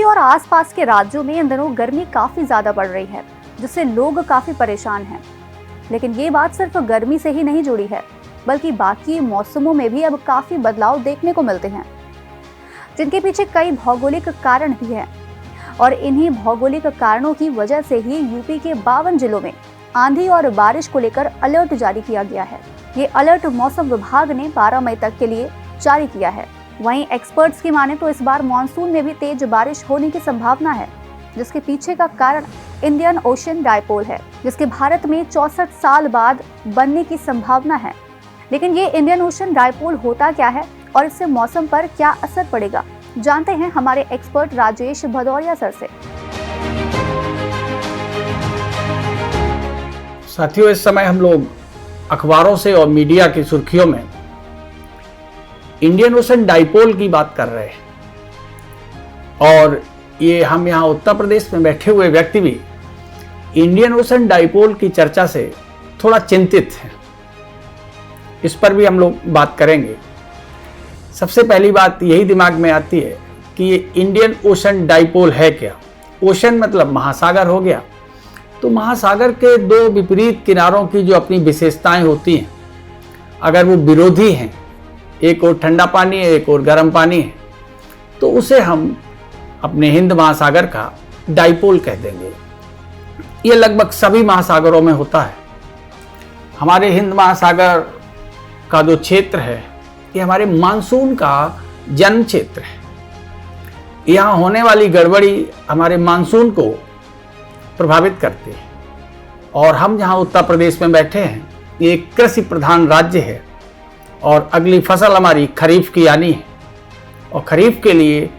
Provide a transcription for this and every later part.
और आसपास के राज्यों में इन दिनों गर्मी काफी ज्यादा बढ़ रही है, जिससे लोग काफी परेशान हैं। लेकिन ये बात सिर्फ गर्मी से ही नहीं जुड़ी है, बल्कि बाकी मौसमों में भी अब काफी बदलाव देखने को मिलते हैं, जिनके पीछे कई भौगोलिक कारण भी हैं। और इन्हीं भौगोलिक कारणों की वजह से ही यूपी के 52 जिलों में आंधी और बारिश को लेकर अलर्ट जारी किया गया है। ये अलर्ट मौसम विभाग ने 12 मई तक के लिए जारी किया है। वहीं एक्सपर्ट्स की माने तो इस बार मानसून में भी तेज बारिश होने की संभावना है, जिसके पीछे का कारण इंडियन ओशन डायपोल है, जिसके भारत में 64 साल बाद बनने की संभावना है। लेकिन ये इंडियन ओशन डायपोल होता क्या है और इससे मौसम पर क्या असर पड़ेगा, जानते हैं हमारे एक्सपर्ट राजेश भदौरिया सर से। साथियों, इस समय हम लोग अखबारों से और मीडिया की सुर्खियों में इंडियन ओशन डायपोल की बात कर रहे हैं, और ये हम यहाँ उत्तर प्रदेश में बैठे हुए व्यक्ति भी इंडियन ओशन डायपोल की चर्चा से थोड़ा चिंतित हैं। इस पर भी हम लोग बात करेंगे। सबसे पहली बात यही दिमाग में आती है कि ये इंडियन ओशन डायपोल है क्या। ओशन मतलब महासागर हो गया, तो महासागर के दो विपरीत किनारों की जो अपनी विशेषताएं होती हैं, अगर वो विरोधी हैं, एक और ठंडा पानी है, एक और गर्म पानी है, तो उसे हम अपने हिंद महासागर का डायपोल कह देंगे। ये लगभग सभी महासागरों में होता है। हमारे हिंद महासागर का जो क्षेत्र है, ये हमारे मानसून का जन्म क्षेत्र है। यहाँ होने वाली गड़बड़ी हमारे मानसून को प्रभावित करती है। और हम जहाँ उत्तर प्रदेश में बैठे हैं, ये एक कृषि प्रधान राज्य है और अगली फसल हमारी खरीफ की आनी है, और खरीफ के लिए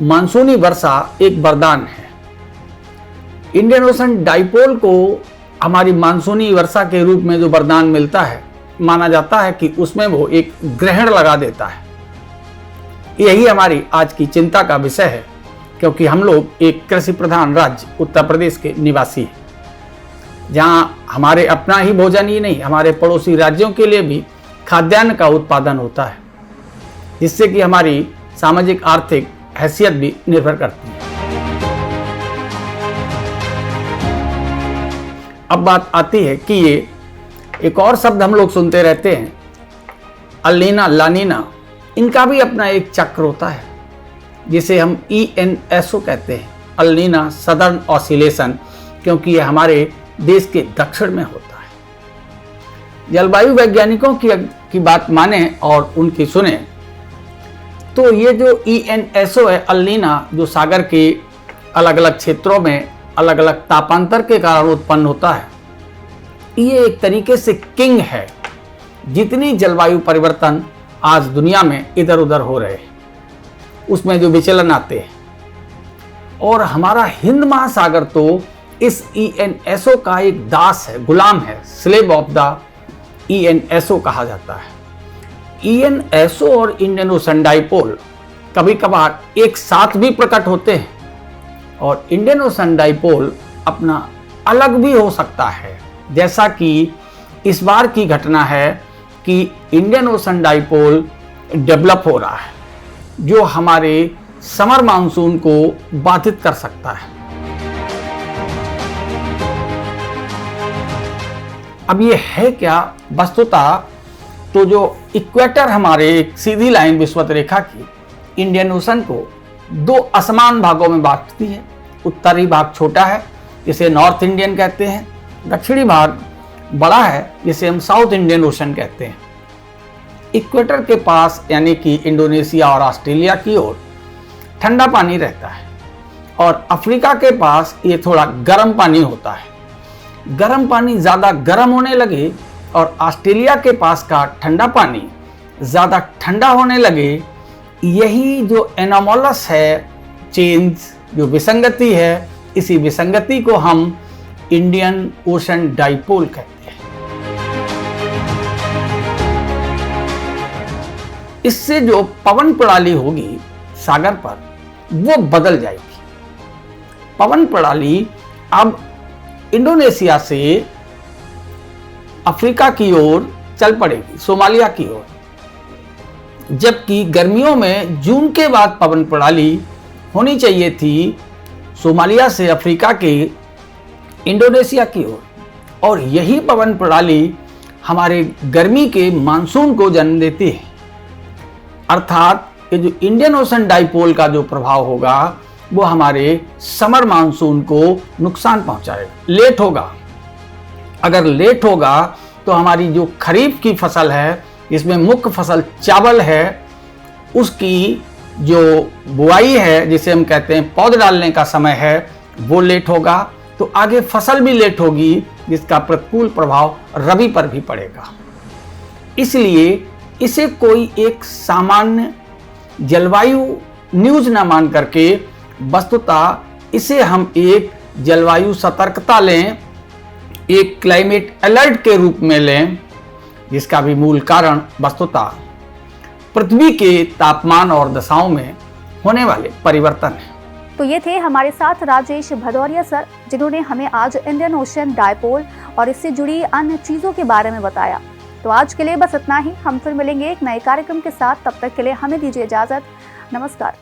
मानसूनी वर्षा एक वरदान है। इंडियन ओशन डायपोल को हमारी मानसूनी वर्षा के रूप में जो वरदान मिलता है, माना जाता है कि उसमें वो एक ग्रहण लगा देता है। यही हमारी आज की चिंता का विषय है, क्योंकि हम लोग एक कृषि प्रधान राज्य उत्तर प्रदेश के निवासी हैं, जहाँ हमारे अपना ही भोजन ही नहीं, हमारे पड़ोसी राज्यों के लिए भी खाद्यान्न का उत्पादन होता है, जिससे कि हमारी सामाजिक आर्थिक हैसियत भी निर्भर करती है। अब बात आती है कि ये एक और शब्द हम लोग सुनते रहते हैं, अल-नीना, ला-नीना। इनका भी अपना एक चक्र होता है, जिसे हम ENSO कहते हैं, अल-नीना सदर्न ऑसिलेशन, क्योंकि ये हमारे देश के दक्षिण में होता है। जलवायु वैज्ञानिकों की बात माने और उनकी सुने तो ये जो ENSO है, अल-नीना, जो सागर के अलग अलग क्षेत्रों में अलग अलग तापांतर के कारण उत्पन्न होता है, ये एक तरीके से किंग है। जितनी जलवायु परिवर्तन आज दुनिया में इधर उधर हो रहे हैं, उसमें जो विचलन आते हैं, और हमारा हिंद महासागर तो इस ENSO का एक दास है, गुलाम है, स्लेव ऑफ द ENSO कहा जाता है। ENSO और इंडियन ओशन डायपोल कभी कभार एक साथ भी प्रकट होते हैं, और इंडियन ओशन डायपोल अपना अलग भी हो सकता है, जैसा कि इस बार की घटना है कि इंडियन ओशन डायपोल डेवलप हो रहा है, जो हमारे समर मानसून को बाधित कर सकता है। अब ये है क्या? वस्तुतः तो जो इक्वेटर हमारे एक सीधी लाइन विषुवत रेखा की इंडियन ओशन को दो असमान भागों में बांटती है। उत्तरी भाग छोटा है, जिसे नॉर्थ इंडियन कहते हैं, दक्षिणी भाग बड़ा है, जिसे हम साउथ इंडियन ओशन कहते हैं। इक्वेटर के पास यानी कि इंडोनेशिया और ऑस्ट्रेलिया की ओर ठंडा पानी रहता है, और अफ्रीका के पास ये थोड़ा गर्म पानी होता है। गर्म पानी ज़्यादा गर्म होने लगे और ऑस्ट्रेलिया के पास का ठंडा पानी ज़्यादा ठंडा होने लगे, यही जो एनोमलस है, चेंज, जो विसंगति है, इसी विसंगति को हम इंडियन ओशन डायपोल कहते हैं। इससे जो पवन प्रणाली होगी सागर पर, वो बदल जाएगी। पवन प्रणाली अब इंडोनेशिया से अफ्रीका की ओर चल पड़ेगी, सोमालिया की ओर, जबकि गर्मियों में जून के बाद पवन प्रणाली होनी चाहिए थी सोमालिया से अफ्रीका के इंडोनेशिया की ओर, और यही पवन प्रणाली हमारे गर्मी के मानसून को जन्म देती है। अर्थात ये जो इंडियन ओशन डाइपोल का जो प्रभाव होगा वो हमारे समर मानसून को नुकसान पहुंचाएगा, लेट होगा। अगर लेट होगा तो हमारी जो खरीफ की फसल है, इसमें मुख्य फसल चावल है, उसकी जो बुआई है, जिसे हम कहते हैं पौध डालने का समय है, वो लेट होगा, तो आगे फसल भी लेट होगी, जिसका प्रतिकूल प्रभाव रबी पर भी पड़ेगा। इसलिए इसे कोई एक सामान्य जलवायु न्यूज न मान करके वस्तुतः इसे हम एक जलवायु सतर्कता लें, एक क्लाइमेट अलर्ट के रूप में लें, जिसका भी मूल कारण वस्तुतः पृथ्वी के तापमान और दशाओं में होने वाले परिवर्तन है। तो ये थे हमारे साथ राजेश भदौरिया सर, जिन्होंने हमें आज इंडियन ओशन डाइपोल और इससे जुड़ी अन्य चीज़ों के बारे में बताया। तो आज के लिए बस इतना ही। हम फिर मिलेंगे एक नए कार्यक्रम के साथ। तब तक के लिए हमें दीजिए इजाज़त। नमस्कार।